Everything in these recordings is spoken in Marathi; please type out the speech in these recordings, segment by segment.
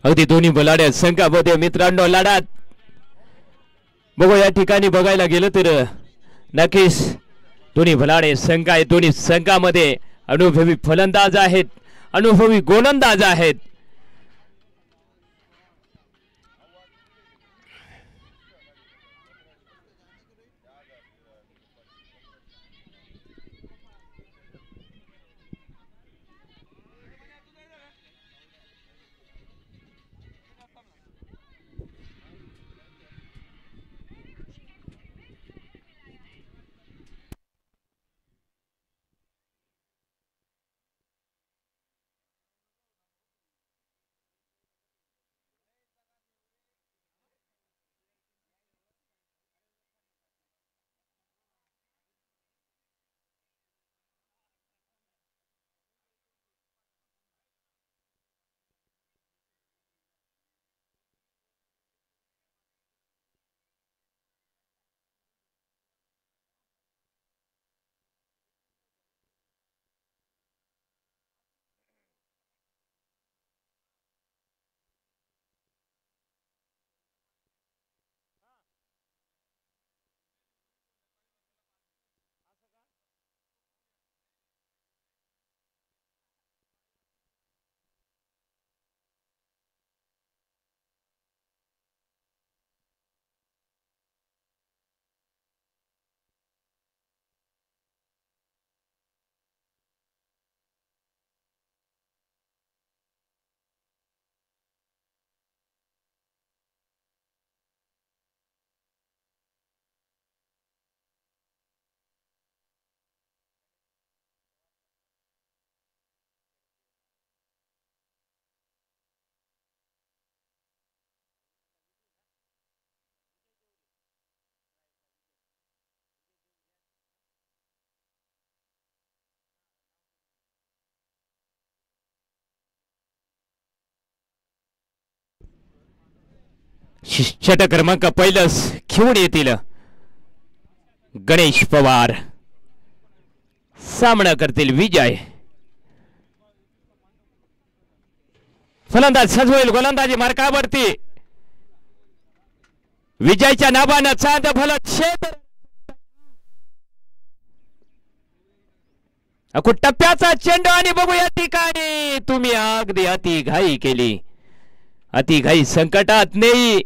अगदी दोन्ही बलाढ्या संघामध्ये मित्रांनो लढत बघू या ठिकाणी बघायला गेलं तर नक्कीच दोन्ही बलाढ्य संघ आहेत. दोन्ही संघामध्ये अनुभवी फलंदाज आहेत, अनुभवी गोलंदाज आहेत. षटक क्रमांक पहिलंच घेऊन येतील गणेश पवार. सामना करतील विजय. फलंदाज सजवेल गोलंदाजी मार्कावरती. विजयच्या नावानं चांद फलक क्षेत्र टप्प्याचा चेंडू आणि बघू या ठिकाणी तुम्ही अगदी अति घाई केली. अति घाई संकटात नाही.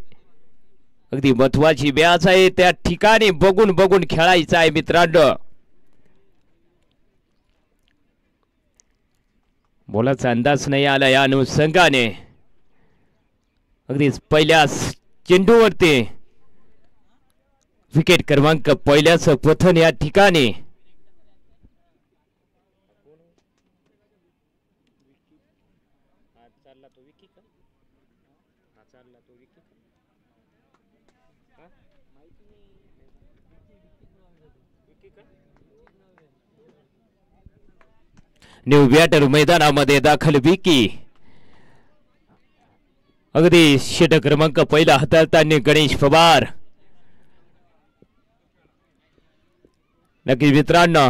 अगदी महत्वाची मॅच आहे, त्या ठिकाणी बघून बघून खेळायचं आहे मित्रांनो. बोलाचा अंदाज नाही आला या अनुषंगाने. अगदीच पहिल्या चेंडूवरती विकेट क्रमांक पहिल्याच पतन या ठिकाणी. न्यू बॅटर मैदानामध्ये दाखल विकी. अगदी षटक क्रमांक पहिला हाताळताना गणेश पवार. नक्की मित्रांनो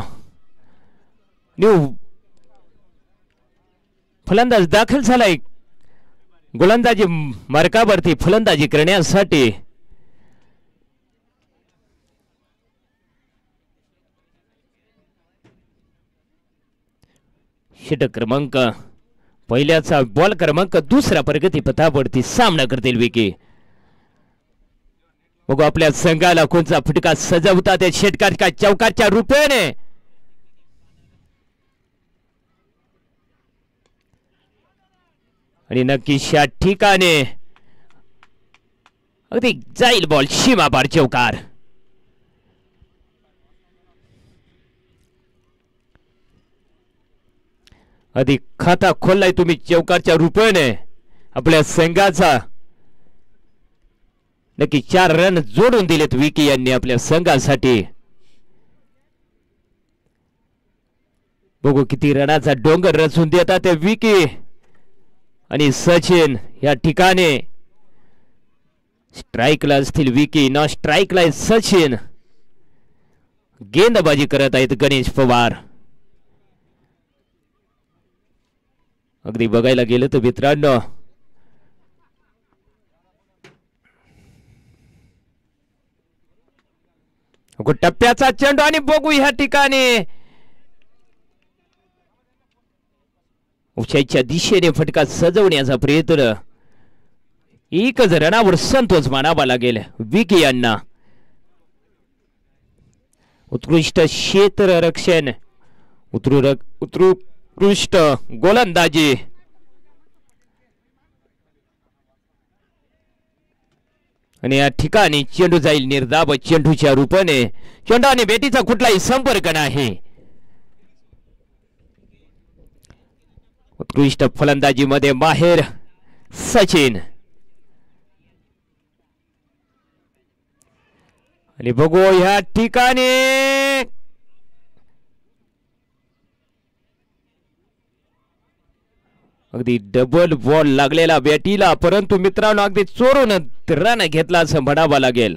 न्यू फलंदाज दाखल झालाय गोलंदाजी मार्कावरती फलंदाजी करण्यासाठी. षटक क्रमांक पहिल्याचा बॉल क्रमांक दुसऱ्या प्रगती पथावरती सामना करतील विकी. बघू आपल्या संघाला कोणता फटका सजवतात षटकाच्या चौकारच्या रूपाने. आणि नक्कीच या ठिकाणी अगदी जाईल बॉल सीमापार चौकार. अधिक खाता खोललाय तुम्ही चौकारच्या रूपाने आपल्या संघाचा. नक्की 4 रन जोडून दिलेत विकी यांनी आपल्या संघासाठी. बघू किती रनाचा डोंगर रचून देतात ते विकी आणि सचिन या ठिकाणी. स्ट्राईकला असतील विकी, न स्ट्राईकला सचिन. गेंदबाजी करत आहेत गणेश पवार. अगदी बघायला गेलं तर मित्रांनो टप्प्याचा चेंडू आणि बघू ह्या ठिकाणी उंचाईच्या दिशेने फटका सजवण्याचा प्रयत्न. एकच रनावर संतोष मानावा लागेल विकी यांना. उत्कृष्ट क्षेत्ररक्षण, उत्कृष्ट गोलंदाजी. आणि या ठिकाणी चेंडू जाईल निर्धाव चेंडूच्या रूपाने. चेंडू आणि बेटीचा कुठलाही संपर्क नाही. उत्कृष्ट फलंदाजी मध्ये माहेर सचिन. आणि बघू ह्या ठिकाणी अगदी डबल बॉल लागलेला बॅटीला, परंतु मित्रांनो अगदी चोरून रन घेतला असं म्हणावं लागेल.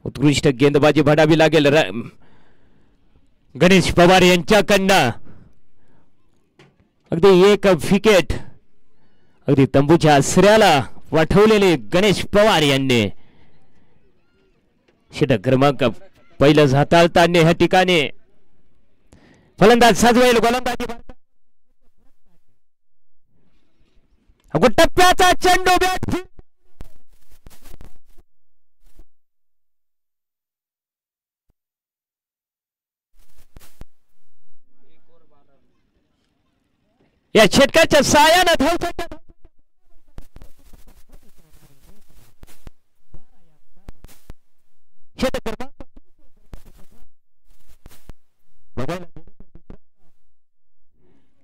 उत्कृष्ट गेंदबाजी म्हणावी लागेल गणेश पवार यांच्याकडनं. अगदी एक विकेट अगदी तंबूच्या आसऱ्याला पाठवलेले गणेश पवार यांनी. षटक क्रमांक पहिलं हाताळताना ह्या ठिकाणी फलंदाज साजवेल गोलंदाजी. टप्प्याचा चेंडू बॅट या षटकाच्या साहाय्यानं धावतात.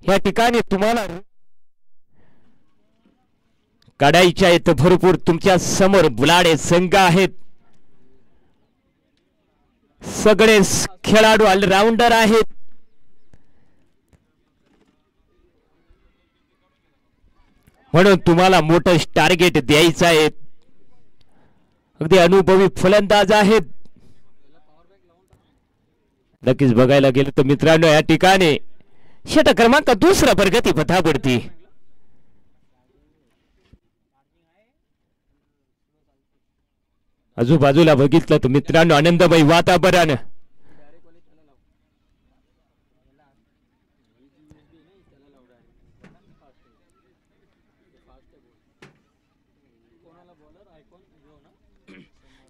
या ठिकाणी तुम्हाला काढायच्या आहेत भरपूर. तुमच्या समोर बुलाडे संघ आहेत. सगळे खेळाडू ऑलराऊंडर आहेत. म्हणून तुम्हाला मोठं टार्गेट द्यायचं आहे. अगदी अनुभवी फलंदाज आहेत. नक्कीच बघायला गेलं तर मित्रांनो या ठिकाणी षटक क्रमांक दुसरा प्रगती पथावरती. आजूबाजूला बघितलं तर मित्रांनो आनंदमय वातावरण.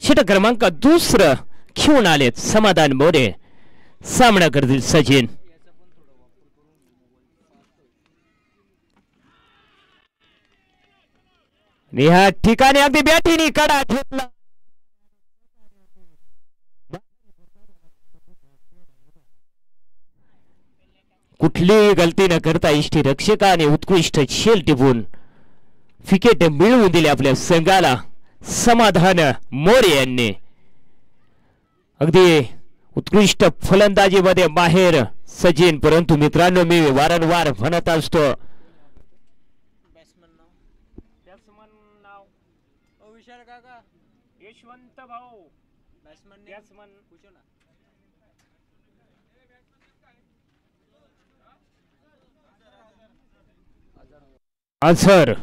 षटक क्रमांक दुसरं घेऊन आलेत समाधान मोरे. सामना करतील सचिन. ह्या ठिकाणी अगदी बॅटीने कडा घेतला. कुठलीही गलती न करता इष्टी रक्षकाने उत्कृष्ट शेल टिपून विकेट मिळवून दिले आपल्या संघाला. समाधान मोरे यांनी. अगदी उत्कृष्ट फलंदाजीमध्ये माहेर सचिन. परंतु मित्रांनो मी वारंवार म्हणत असतो यशवंत भाऊ सर.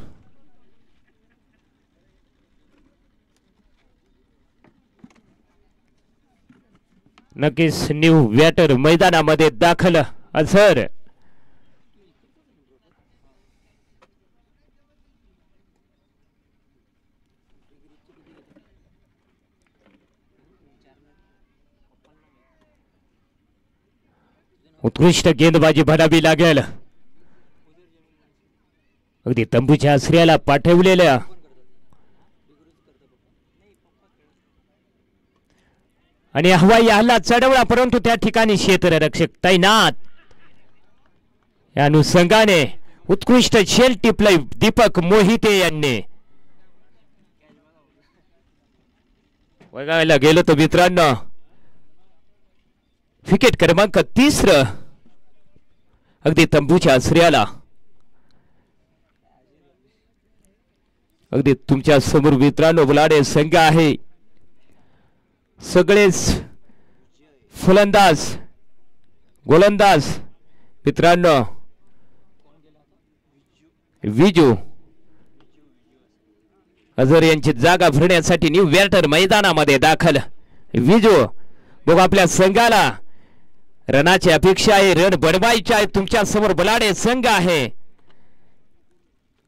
नक्कीच न्यू बॅटर मैदानामध्ये दाखल अझर. उत्कृष्ट गेंदबाजी भरावी लागेल. अगदी तंबूच्या आश्रयाला पाठवलेल्या आणि हवाई हल्ला चढवला, परंतु त्या ठिकाणी क्षेत्ररक्षक तैनात. या अनुषंगाने उत्कृष्ट झेल टिपलय दीपक मोहिते यांनी. बघायला गेलो तर मित्रांनो विकेट क्रमांक 30 अगदी तंबूच्या आश्रयाला अगदी तुमच्या समोर मित्रांनो बलाढ्य संघ आहे. सगळेच फलंदाज गोलंदाज मित्रांनो विजू अजर यांची जागा भरण्यासाठी न्यू वेर्टर मैदानामध्ये दाखल. विजू बघू आपल्या संघाला रनाची अपेक्षा आहे, रन बनवायची आहे. तुमच्या समोर बलाढ्य संघ आहे.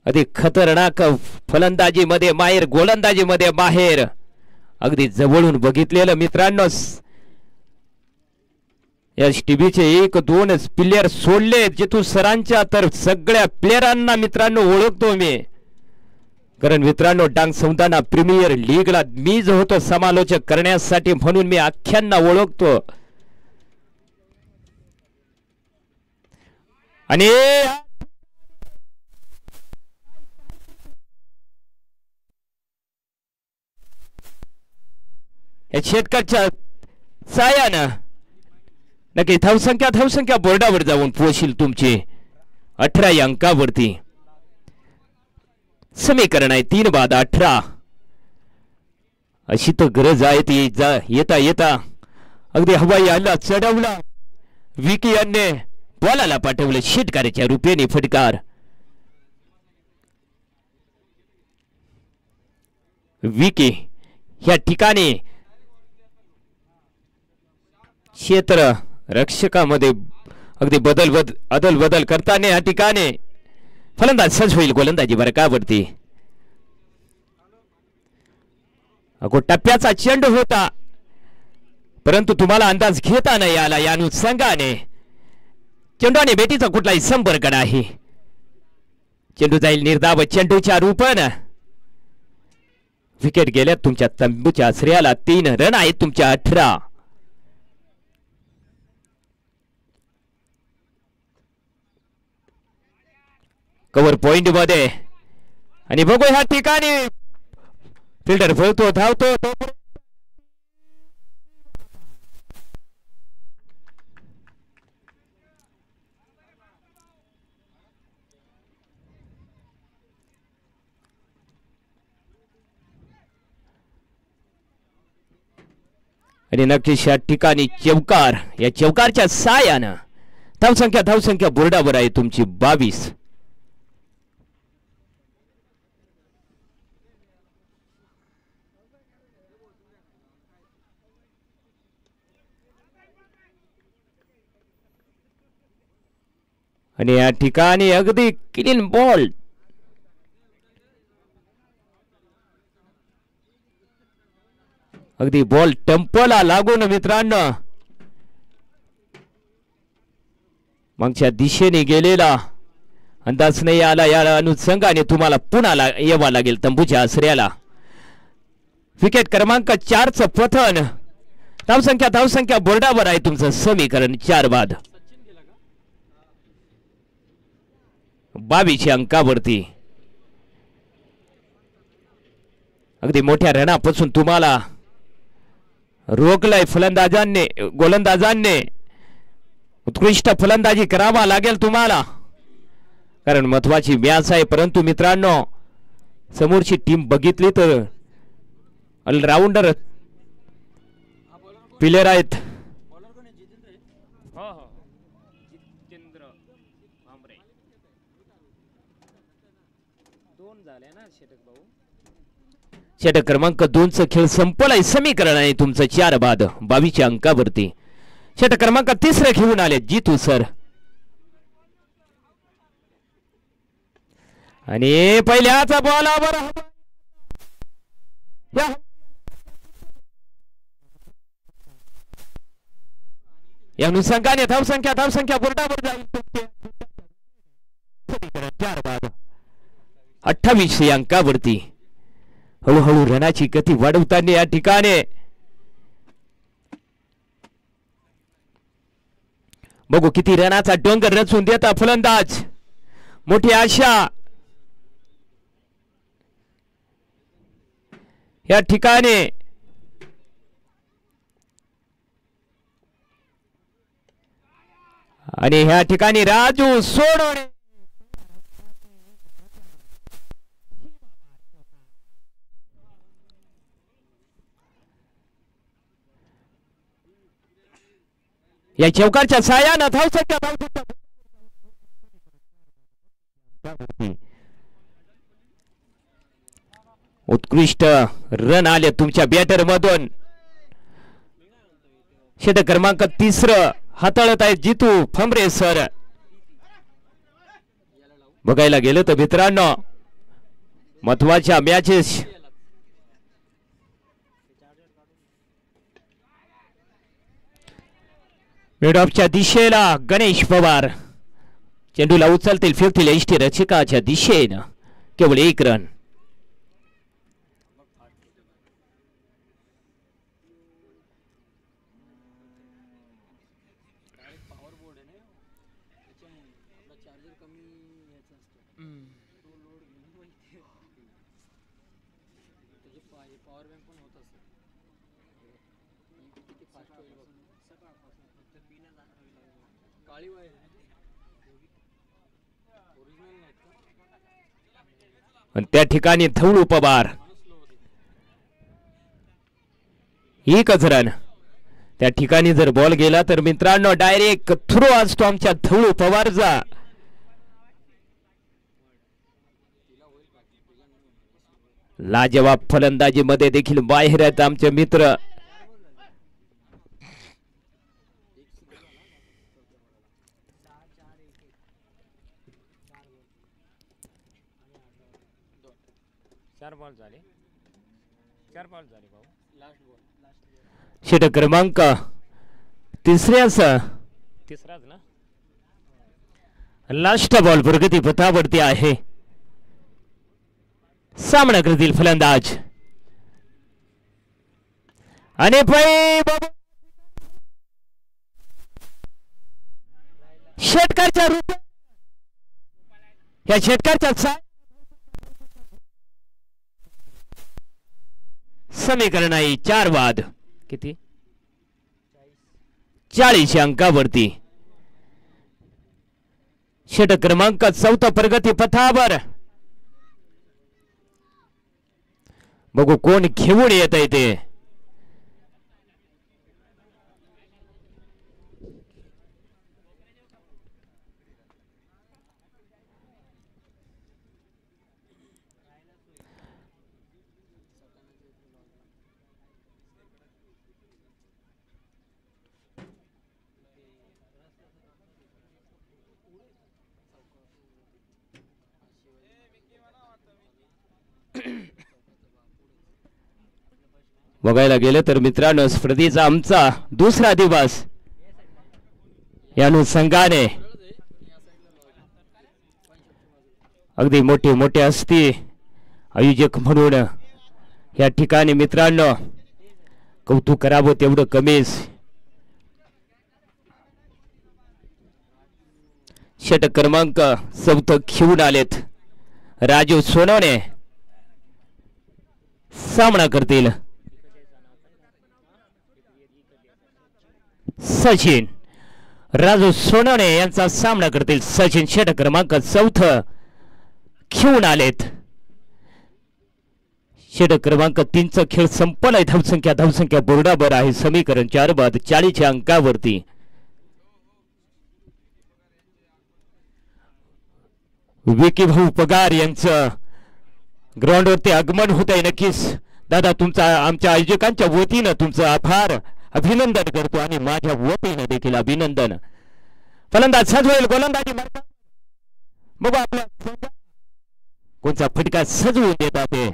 अधिक खतरनाक फलंदाजी मध्ये माहेर, गोलंदाजी मध्ये माहेर. अगदी जवळून बघितलेलं मित्रांनो या टीव्हीचे 1-2 प्लेयर सोडले जिथून सरांच्या तर सगळ्या प्लेयरांना मित्रांनो ओळखतो मी. कारण मित्रांनो डांग सौदाना प्रीमियर लीगला मी जो होतो समालोचक करण्यासाठी म्हणून मी अख्ख्यांना ओळखतो. आणि शेतकऱ्याच्या सायानं नक्की धावसंख्या बोर्डावर जाऊन पोहोचील तुमची 18 अंकावरती. समीकरण आहे 3 बाद 18. अशी तर गरज आहे ती येता येता अगदी हवाई हल्ला चढवला. विकी यांनी बॉलाला पाठवलं षटकाराच्या रूपेने फटकार. विकी या ठिकाणी क्षेत्र रक्षकामध्ये अगदी अदल बदल करताना या ठिकाणी फलंदाज सज्ज होईल गोलंदाजी बरकावरती. अगो टप्प्याचा चेंडू होता परंतु तुम्हाला अंदाज घेता नाही आला या अनुषंगाने चेंडूने बेटीचा कुठलाही संपर्क नाही. चेंडू जाईल निर्धाव चेंडूच्या रूपानं. विकेट गेल्या तुमच्या तंबूच्या आश्रयाला. 3 रन आहेत तुमच्या 18. कव्हर पॉइंट मध्ये आणि बघू ह्या ठिकाणी फिल्डर पळतो धावतो आणि नक्कीच या ठिकाणी चौकार. या चौकारच्या साहाय्यानं धावसंख्या बोर्डावर आहे तुमची 22. आणि या ठिकाणी अगदी क्लीन बॉल. अगदी बॉल टंपला लागून मित्रांनो मागच्या दिशेने गेलेला अंदाज नाही आला. या अनुषंगाने तुम्हाला पुन्हा यावं लागेल तंबूच्या आश्रयाला. विकेट क्रमांक 4चं पतन. धावसंख्या बोर्डावर आहे तुमचं समीकरण 4 बाद 22 अंकावरती. अगदी मोठ्या रनापासून तुम्हाला रोखलंय फलंदाजांनी गोलंदाजांनी. उत्कृष्ट फलंदाजी करावा लागेल तुम्हाला कारण महत्वाची मॅच आहे. परंतु मित्रांनो समोरची टीम बघितली तर ऑलराऊंडर प्लेयर आहेत. षटक क्रमांक 2चं खेळ संपलाय. समीकरण आहे तुमचं 4 बाद 22 अंकावरती. षटक क्रमांक 3 घेऊन आले जितू सर. आणि पहिल्याचा बॉलावर या अनुषंगाने धावसंख्या बोर्डावर जाईल. 4 बाद 28 अंकावरती. हळूहळू रनाची गती वाढवताना या ठिकाणी बघू किती रनाचा डोंगर रचून देता फलंदाज. मोठी आशा या ठिकाणी आणि ह्या ठिकाणी राजू सोनवणे या चौकारच्या साह्यानं उत्कृष्ट रन आले तुमच्या बॅटर मधून. षटक क्रमांक 3 हाताळत आहे जितू फंबरे सर. बघायला गेलं तर मित्रांनो महत्वाच्या मॅचेस मिडऑफच्या दिशेला गणेश पवार चेंडूला उचलतील फिरतील यष्टी रक्षकाच्या दिशेनं केवळ 1 रन. आणि त्या ठिकाणी धवळू पवार 1 रन. त्या ठिकाणी जर बॉल गेला तर मित्रांनो डायरेक्ट थ्रो असतो आमच्या धवळू पवारचा. लाजवाब फलंदाजी मध्ये देखील बाहेर आहेत आमचे मित्र. षटक क्रमांक 3 ना लास्ट बॉल प्रगती पथावरती आहे. सामना करतील फलंदाज आणि षटकारच्या रूपात या षटकारच्या समीकरण आहे 4 बाद किती 40 अंकावरती. षटक क्रमांक 4 प्रगती पथावर. बघू कोण घेऊन येत आहे ते. बघायला गेलं तर मित्रांनो स्पर्धेचा आमचा दुसरा दिवस या अनुषंगाने अगदी मोठे असती आयोजक म्हणून या ठिकाणी मित्रांनो कौतुक करावं तेवढं कमीच. षटक क्रमांक 4 घेऊन आलेत राजू सोनवणे. सामना करतील सचिन. राजू सोनवणे यांचा सामना करतील सचिन. षटक क्रमांक 4 घेऊन आलेत. षटक क्रमांक 3 खेळ संपलाय. धावसंख्या बोर्डावर आहे. समीकरण 4 बाद 40 अंकावरती. विकी भाऊ पगार यांचं ग्राउंडवरती आगमन होत आहे. नक्कीच दादा तुमचा आमच्या आयोजकांच्या वतीनं तुमचं आभार अभिनंदन करतो आणि माझ्या वतीनं देखील अभिनंदन. फलंदाज सज होईल गोलंदाजी बघू आपल्या कोणचा फटका सजवून देतात ते.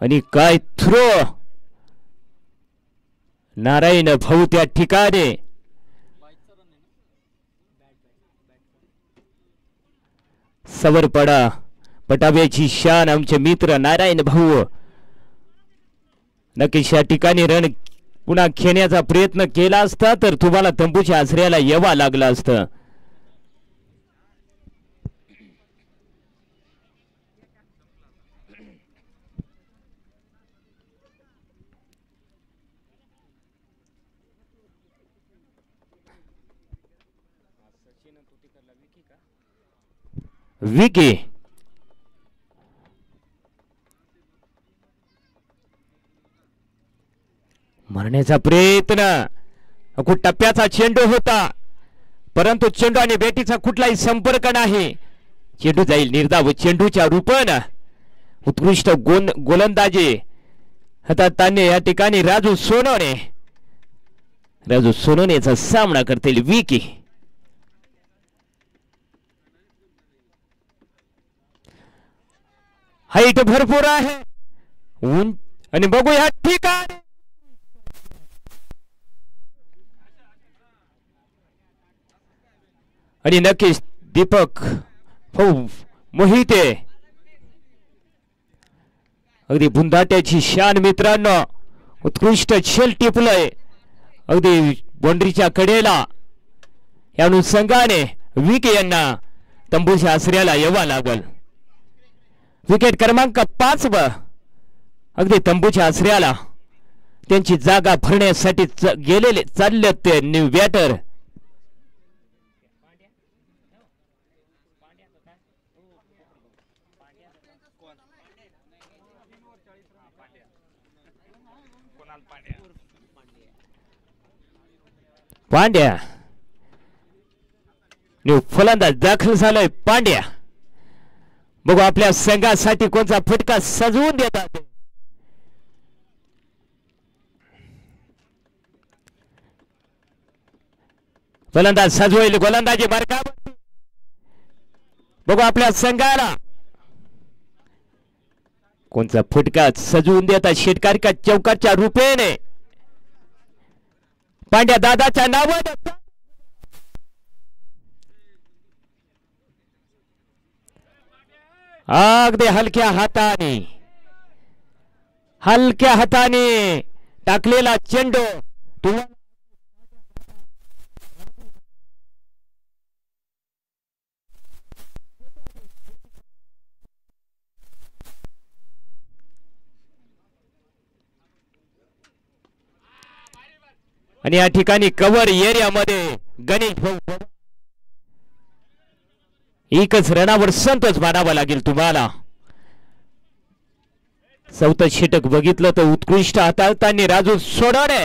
आणि काय थ्रो नारायण भाऊ त्या ठिकाणी सवर पडा पटाव्याची शान आमचे मित्र नारायण भाऊ. नक्कीच या ठिकाणी रन पुन्हा खेळण्याचा प्रयत्न केला असता तर तुम्हाला तंबूच्या आसऱ्याला यावा लागला असतं. विकी मारण्याचा प्रयत्न टप्प्याचा चेंडू होता परंतु चेंडू आणि बेटीचा कुठलाही संपर्क नाही चेंडू जाईल निर्धाव चेंडूच्या रूपानं उत्कृष्ट गोलंदाजी हातात या ठिकाणी राजू सोनवणेचा सामना करतील विकी हाईट भरपूर आहे आणि बघूया ठिकाणी आणि नक्कीच दीपक मोहिते अगदी बुंदाट्याची शान मित्रांनो उत्कृष्ट छेल टिपलंय अगदी बाउंड्रीच्या कडेला या अनुषंगाने विके यांना तंबूच्या आसऱ्याला यावा लागल विकेट क्रमांक 5 अगदी तंबूच्या आसऱ्याला त्यांची जागा भरण्यासाठी गेलेले चालले ते न्यू बॅटर पांड्या न्यू फलंदाज दाखल झालाय पांड्या बघू आपल्या संघासाठी कोणता फटका सजवून देतात फलंदाज सजवेल गोलंदाजी मार्गावर बघू आपल्या संघाला कोणता फटका सजवून देतात षटकारिका चौकाच्या रूपेने पांड्या दादाच्या नावाने अगदी हलक्या हाताने टाकलेला चेंडू आणि या ठिकाणी कव्हर एरियामध्ये गणेश एकच रनावर संतोष मानावा लागेल तुम्हाला चौथं षटक बघितलं तर उत्कृष्ट हाताळताना राजू सोनवणे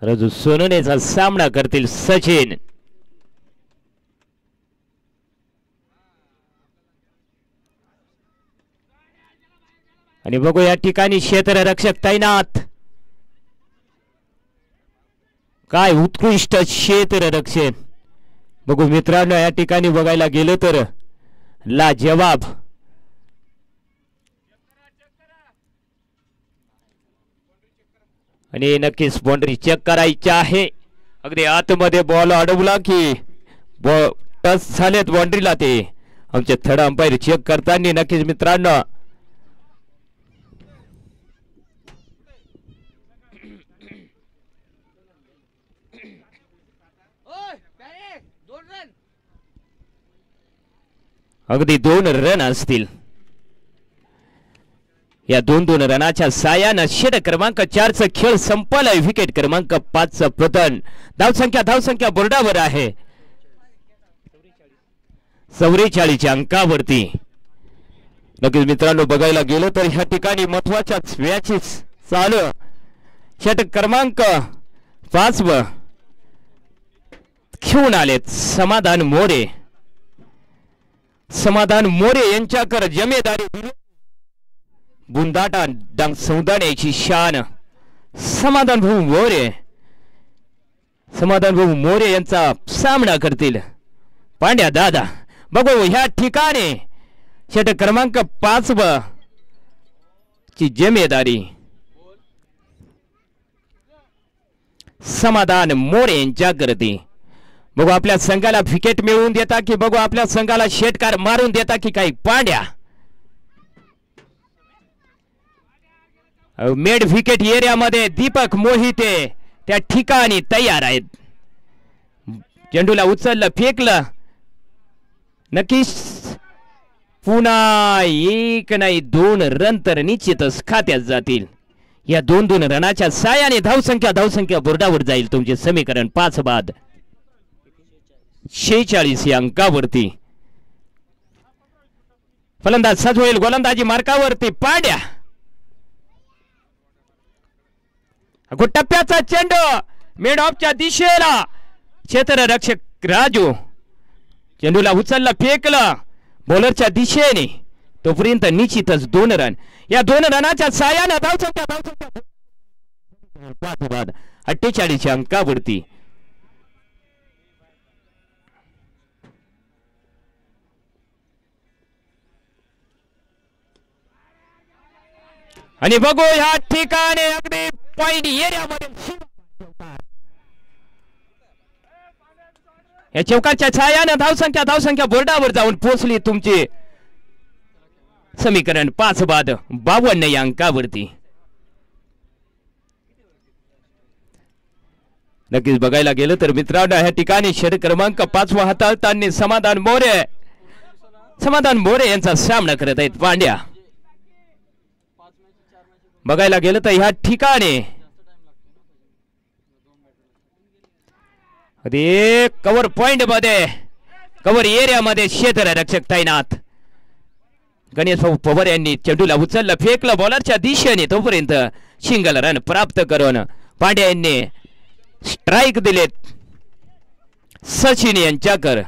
राजू सोनवणेचा सामना करतील सचिन आणि बघू या ठिकाणी क्षेत्ररक्षक तैनात काय उत्कृष्ट क्षेत्ररक्षण बघू मित्रांनो या ठिकाणी बघायला गेलो तर लाजवाब आणि नक्कीच बाउंड्री चेक करायची आहे अगदी आतमध्ये बॉल अडवला की टच झालेत बाउंड्रीला ते आमचे थर्ड अंपायर चेक करताना नक्कीच मित्रांनो अगदी 2 रन असतील या 2-2 रनाच्या सायानं षटक क्रमांक 4 चा खेळ संपलाय विकेट क्रमांक 5 चा पतन धावसंख्या बोर्डावर आहे 44 च्या अंकावरती नक्कीच मित्रांनो बघायला गेलो तर ह्या ठिकाणी महत्वाच्या मॅचेस चालू षटक क्रमांक 5 वर खेळून आलेत समाधान मोरे यांच्याकडे जमेदारी बुंदाटा डांग सौदाण्याची शान समाधान भाऊ मोरे यांचा सामना करतील पांड्या दादा बघू ह्या ठिकाणी षटक क्रमांक 5 ची जमेदारी समाधान मोरे यांच्याकडे बघू आपल्या संघाला विकेट मिळवून देता की बघू आपल्या संघाला षटकार मारून देता की काही पांड्या मेड विकेट एरियामध्ये दीपक मोहिते त्या ठिकाणी तयार आहेत चेंडूला उचललं फेकलं नक्कीच पुन्हा 1 नाही 2 रन तर निश्चितच खात्यात जातील या 2-2 रनाच्या साहाय्याने धावसंख्या बोर्डावर जाईल तुमचे समीकरण 5 बाद 46 या अंकावरती. फलंदाज सज्ज होईल गोलंदाजी मार्कावरती. पांड्या टप्प्याचा चेंडू मिड ऑफच्या दिशेला. क्षेत्ररक्षक राजू चेंडूला उचलला फेकला बॉलरच्या दिशेने. तोपर्यंत निश्चितच 2 रन. या 2 रनाच्या साहाय्याने धावसंख्या 5 बाद 48 अंकावरती. आणि बघू ह्या ठिकाणी अगदी पॉइंट एरियामध्ये या चौकाच्या छायाने धावसंख्या बोर्डावर जाऊन पोहोचली तुमची समीकरण 5 बाद 52 या अंकावरती. नक्कीच बघायला गेलं तर मित्रांनो ह्या ठिकाणी षटक क्रमांक 5 हाताळताना समाधान मोरे यांचा सामना करत आहेत पांड्या. बघायला गेलं तर ह्या ठिकाणी कव्हर पॉइंट मध्ये कव्हर एरियामध्ये क्षेत्ररक्षक तैनात. गणेश भाऊ पवार यांनी चेंडूला उचललं फेकलं बॉलरच्या दिशेने. तोपर्यंत सिंगल रन प्राप्त करून पांड्या यांनी स्ट्राईक दिलेत सचिन यांच्याकर.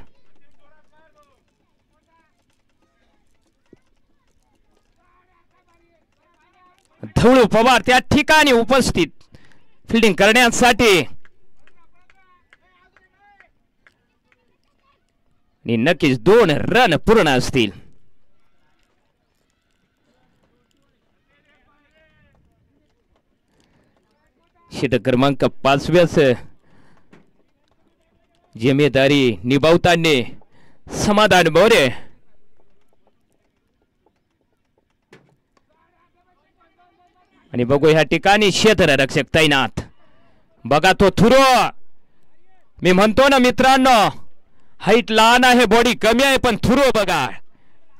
धवळू पवार त्या ठिकाणी उपस्थित फिल्डिंग करण्यासाठी. नक्कीच 2 रन पूर्ण असतील. षटक क्रमांक 5व्याच जिम्मेदारी निभावताना समाधान मोरे. आणि बघू ह्या ठिकाणी क्षेत्ररक्षक तैनात. बघा तो थुरो. मी म्हणतो ना मित्रांनो हाईट लहान आहे बॉडी कमी आहे पण थुरो बघा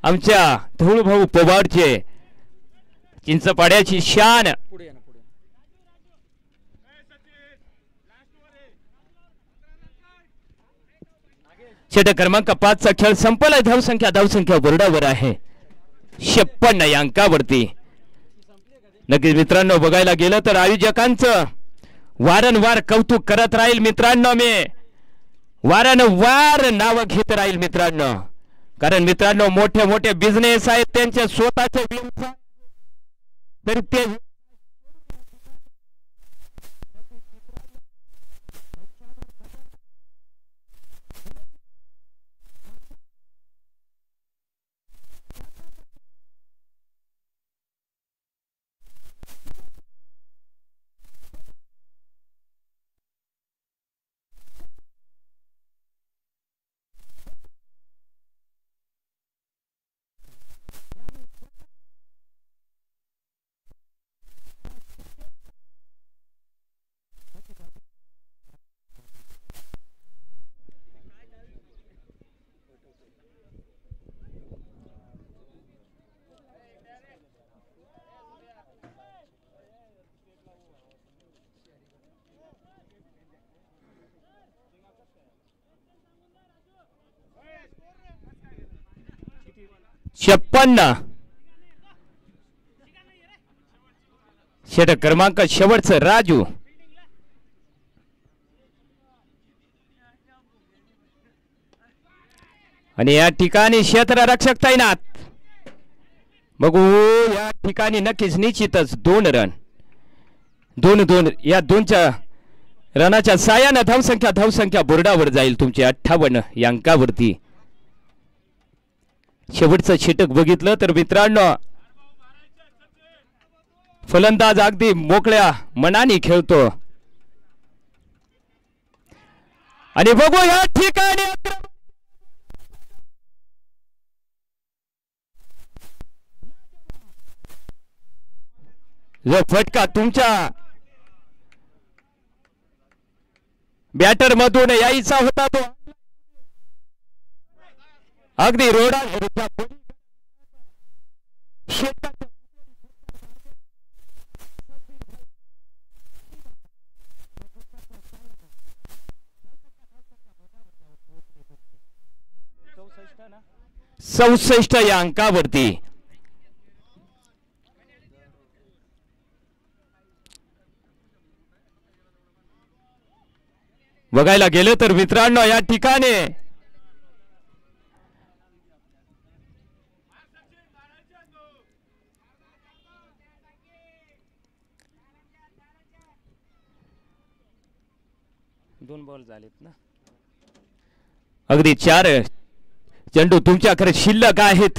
आमच्या धूळ भाऊ पवारचे चिंचपाड्याची शान. षटक क्रमांक 5 चा खेळ संपलाय. धावसंख्या बोर्डावर आहे 56 या अंकावरती. नक्कीच मित्रांनो बघायला गेलं तर आयोजकांचं वारंवार कौतुक करत राहील मित्रांनो. मी वारंवार नाव घेत राहील मित्रांनो. कारण मित्रांनो मोठे मोठे बिझनेस आहेत त्यांचे स्वतःचे तर ते षटक क्रमांक शेवटचं राजू. आणि या ठिकाणी क्षेत्ररक्षक तैनात. बघू या ठिकाणी नक्कीच निश्चितच 2 रन 2-2 या 2च्या रनाच्या साहाय्याने धावसंख्या बोर्डावर जाईल तुमची 58 या अंकावरती. शेवटचं षटक बघितलं तर मित्रांनो फलंदाज अगदी मोकळ्या मनाने खेळतो. आणि बघू या ठिकाणी जो फटका तुमच्या बॅटर मधून यायचा होता तो अगदी रोडा 64 या अंकावरती. बघायला गेलं तर मित्रांनो या ठिकाणी दोन बॉल झालेत ना. अगदी 4 चेंडू तुमच्याकडे शिल्लक आहेत.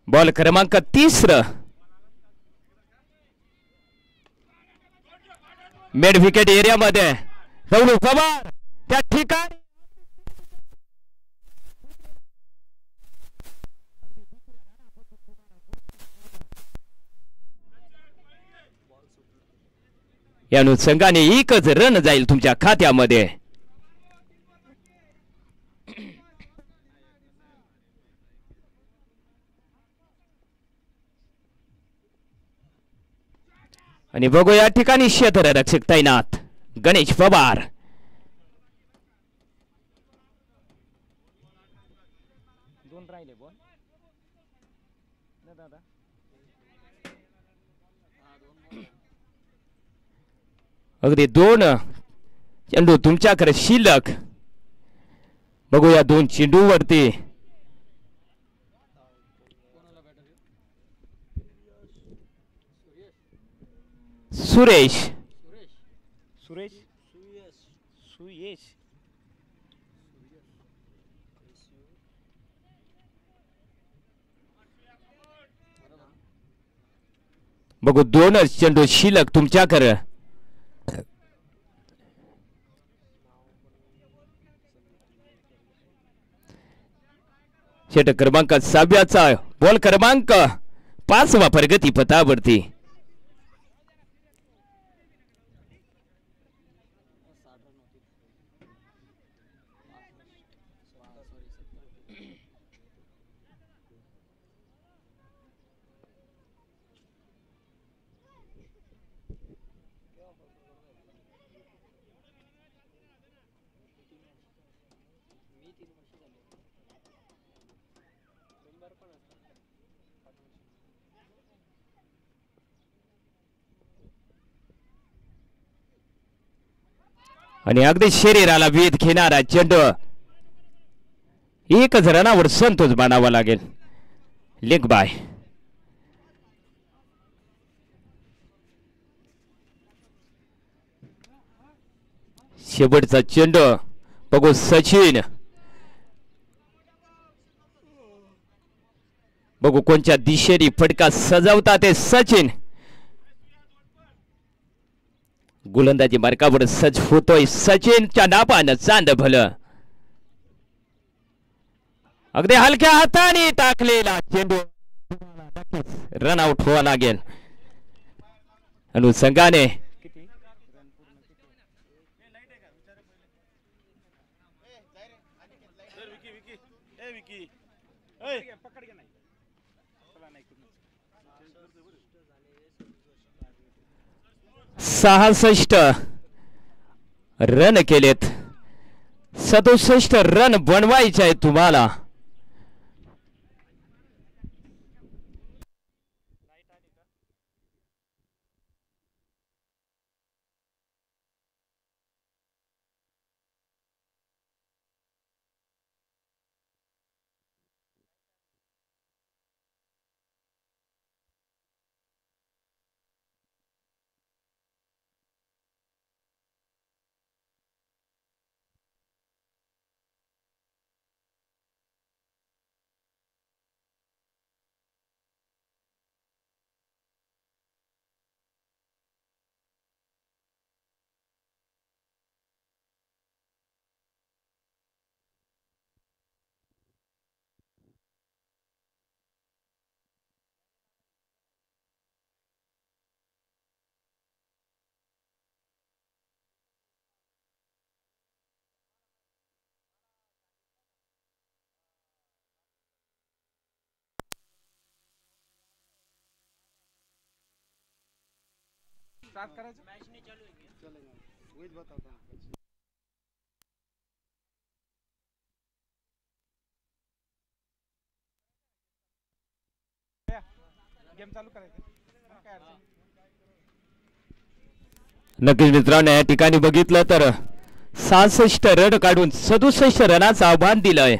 बॉल क्रमांक 30 मिड विकेट एरियामध्ये रवळू पवार त्या ठिकाणी या अनुषंगाने एकच रन जाईल तुमच्या खात्यामध्ये. आणि बघू या ठिकाणी क्षेत्ररक्षक तैनात गणेश पवार. दोन राहिले बॉल दादा. अगदी 2 चेंडू तुमच्याकडे शिल्लक. बघू या 2 चेंडूवरती सुरेश सुरेश सुयेश बघू 2 चेंडू शिल्लक तुमच्याकडे. षटक क्रमांक 6 बॉल क्रमांक 5 प्रगती पथावरती. आणि अगदी शरीराला वेध घेणारा चेंडू. एकच रनावर संतोष मानावा लागेल. Leg bye. शेवटचा चेंडू बघू सचिन. बघू कोणत्या दिशेने फटका सजवतात ते सचिन. गोलंदाजी मार्गावर सज्ज होतोय सचिनच्या नापानं चांद भलं. अगदी हलक्या हाताने टाकलेला चेंडू रन आउट व्हावा लागेल. अनुषंगाने सहासष्ट रन केलेत. 67 रन बनवायचे आहेत तुम्हाला. स्टार्ट करायचं मॅच नाही चालू आहे. चलेगा वहीच बताता हूं. नक्कीच मित्रांनो या ठिकाणी बघितलं तर 66 रन काढून 67 रनाचं आव्हान दिलंय.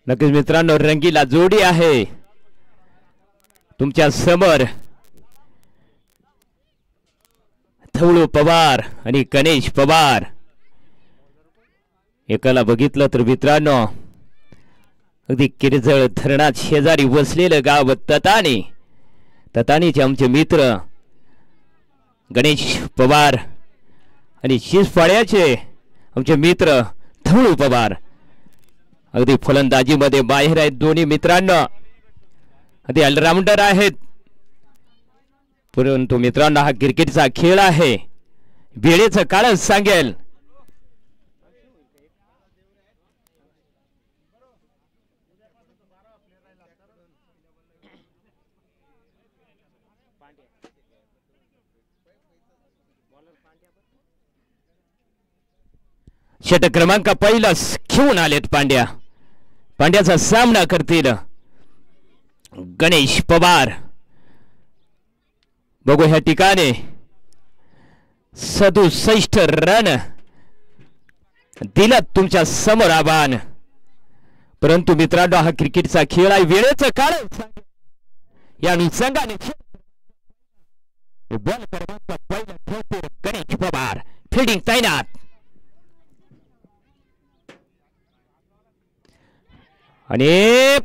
नक्कीच मित्रांनो रंगीला जोडी आहे तुमच्या समोर. धवळू पवार आणि गणेश पवार. एकाला बघितलं तर मित्रांनो अगदी किरजळ धरणात शेजारी वसलेलं गाव तताणी. तताणीचे आमचे मित्र गणेश पवार आणि शिसपाड्याचे आमचे मित्र धवळू पवार. अगदी फलंदाजीमध्ये बाहेर आहेत दोन्ही मित्रांनो. अगदी ऑलराऊंडर आहेत. परंतु मित्रांनो हा क्रिकेटचा खेळ आहे. वेळेचं काळच सांगेल. षटक क्रमांक पहिलाच घेऊन आलेत पांड्या. पांड्याचा सामना करतील गणेश पवार. बघू ह्या ठिकाणी 67 रन दिलं तुमच्या समोर आव्हान. परंतु मित्रांनो हा क्रिकेटचा खेळ आहे. वेळेचं काळ या अनुषंगाने बॉल क्रमांक पहिला खेळतो गणेश पवार. फिल्डिंग तैनात. आणि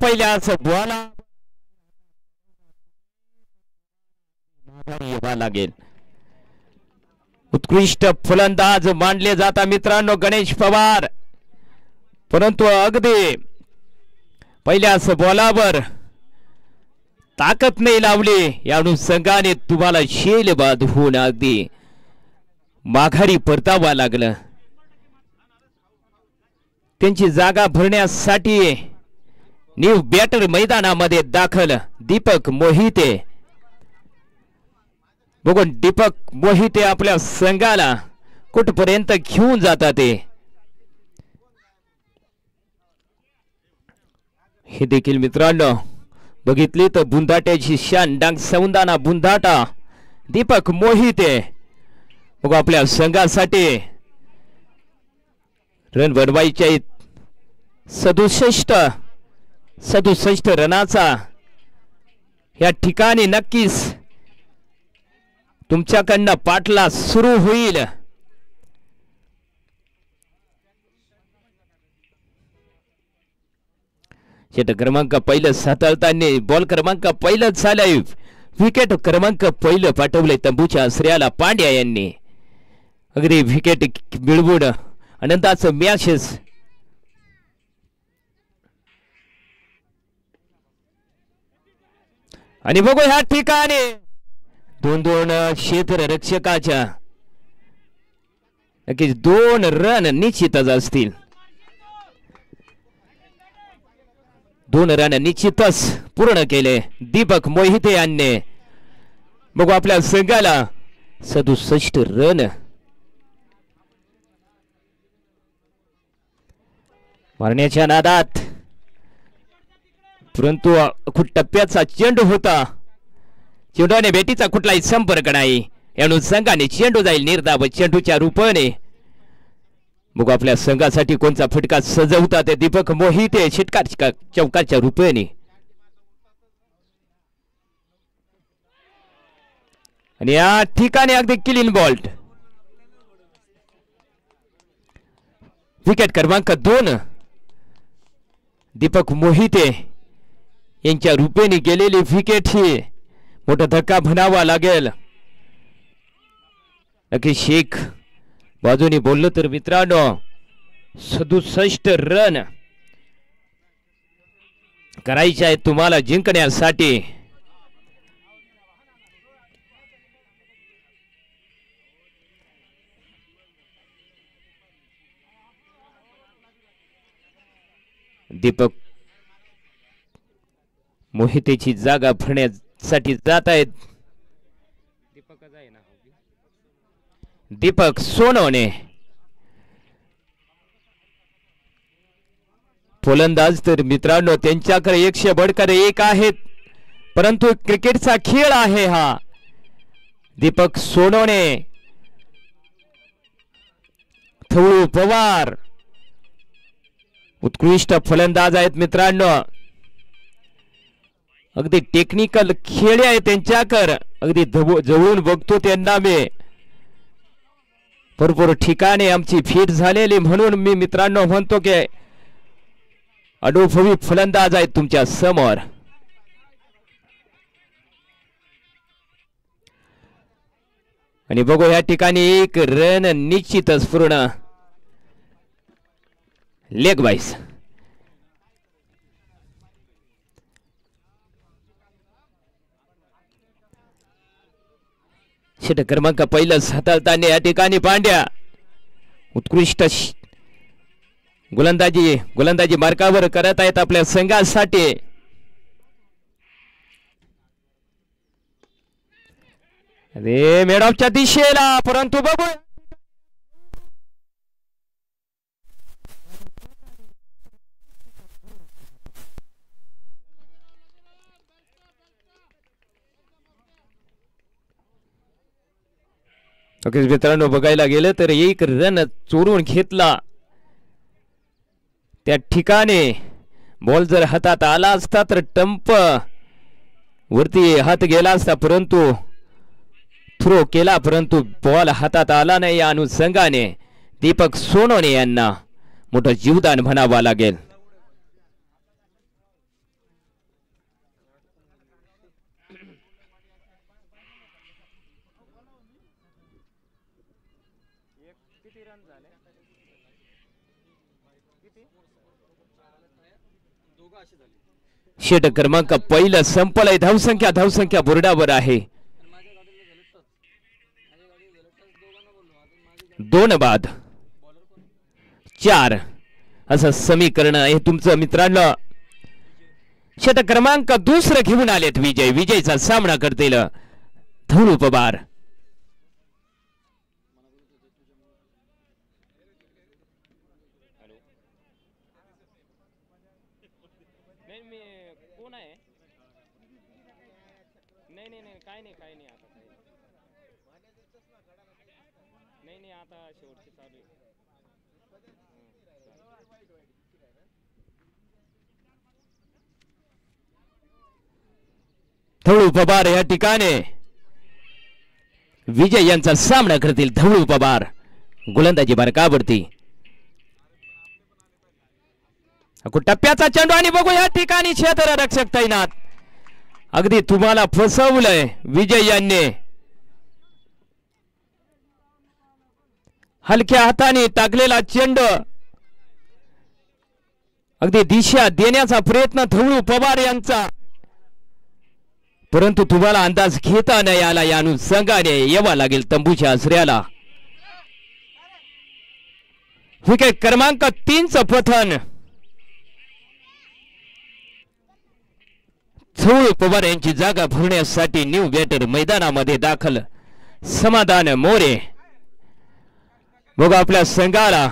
पहिल्याच बॉल लागेल. उत्कृष्ट फलंदाज मानले जातात मित्रांनो गणेश पवार. परंतु अगदी पहिल्याच बॉलावर ताकद नाही लावली. या अनुषंगाने तुम्हाला शेल बाद होऊन अगदी माघारी परतावा लागलं. त्यांची जागा भरण्यासाठी न्यू बॅटर मैदानामध्ये दाखल दीपक मोहिते. बघून दीपक मोहिते आपल्या संघाला कुठपर्यंत घेऊन जातात ते हे देखील मित्रांनो बघितली तर बुंदाट्याची शान डांग सौंदाना बुंदाटा दीपक मोहिते. बघू आपल्या संघासाठी रन बनवायचे 67 रनाचा या ठिकाणी नक्कीच तुमच्याकडनं पाठला सुरू होईल. षटक क्रमांक पहिलं सातारताना बॉल क्रमांक पहिलं झालंय. विकेट क्रमांक पहिलं पाठवलंय तंबूच्या श्रेयाला पांड्या यांनी. अगदी विकेट मिळवून आनंदाचं मॅचेस. आणि बघू ह्या ठिकाणी दोन क्षेत्र रक्षकाच्या नक्कीच 2 रन निश्चितच असतील. 2 रन निश्चितच पूर्ण केले दीपक मोहिते यांनी. बघू आपल्या संघाला 67 रन मारण्याच्या नादात. परंतु टप्प्याचा चेंडू होता. चेंडूने बेटीचा कुठलाही संपर्क नाही. या अनुषंगाने चेंडू जाईल निर्धाव चेंडूच्या रूपाने. बघू आपल्या संघासाठी कोणता फटका सजवतात ते दीपक मोहिते षटकार चौकारच्या रूपाने. आणि या ठिकाणी अगदी क्लीन बॉल्ड. विकेट क्रमांक 2 दीपक मोहिते यांच्या रूपेने गेलेली विकेट ही मोठा धक्का म्हणावा लागेल. नक्की शेख बाजूने बोललो तर मित्रांनो 67 रन करायचे आहेत तुम्हाला जिंकण्यासाठी. दीपक मोहितेची जागा भरण्यासाठी जात आहेत. दीपक सोनवणे फलंदाज तर मित्रांनो त्यांच्याकडे 100 बडकर 1 आहेत, परंतु क्रिकेटचा खेळ आहे हा. दीपक सोनवणे, थवळू पवार उत्कृष्ट फलंदाज आहेत मित्रांनो. अगदी टेक्निकल खेळ आहे त्यांच्याकडे, अगदी जवळून बघतो त्यांना मी. भरपूर ठिकाणी आमची भेट झालेली, म्हणून मी मित्रांनो म्हणतो की अनुभवी फलंदाज आहेत तुमच्या समोर. आणि बघू या ठिकाणी 1 रन निश्चितच पूर्ण लेग बाईस. षटक क्रमांक पहिलं हाताळताना या ठिकाणी पांड्या उत्कृष्ट गोलंदाजी मार्कावर करत आहेत आपल्या संघासाठी. अरे मेडॉपच्या दिशेला, परंतु बघू ओके मित्रांनो, बघायला गेलं तर 1 रन चोरून घेतला. त्या ठिकाणी बॉल जर हातात आला असता तर टंप वरती हात गेला असता, परंतु थ्रो केला, परंतु बॉल हातात आला नाही. या अनुषंगाने दीपक सोनवणे यांना मोठं जीवदान म्हणावं लागेल. षटक क्रमांक पहिलं संपलंय. धावसंख्या बोर्डावर आहे. 2 बाद 4 असं समीकरण आहे तुमचं मित्रांनो. षटक क्रमांक दुसरं घेऊन आलेत विजयचा सामना करतील धवळू पवार. धवळू पवार या ठिकाणी विजय यांचा सामना करतील. धवळू पवार गोलंदाजी मार्कावरती. टप्प्याचा चेंडू आणि बघू या ठिकाणी क्षेत्ररक्षक तैनात. अगदी तुम्हाला फसवलंय विजय यांनी. हलक्या हाताने टाकलेला चेंडू अगदी दिशा देण्याचा प्रयत्न धवळू पवार यांचा, परंतु तुम्हाला अंदाज घेता नाही आला. या अनुषंगाने यावं लागेल तंबूच्या आसऱ्याला. विकेट क्रमांक 3चं पतन धवळू पवार यांची जागा भरण्यासाठी न्यू बॅटर मैदानामध्ये दाखल समाधान मोरे. बघा आपल्या संघाला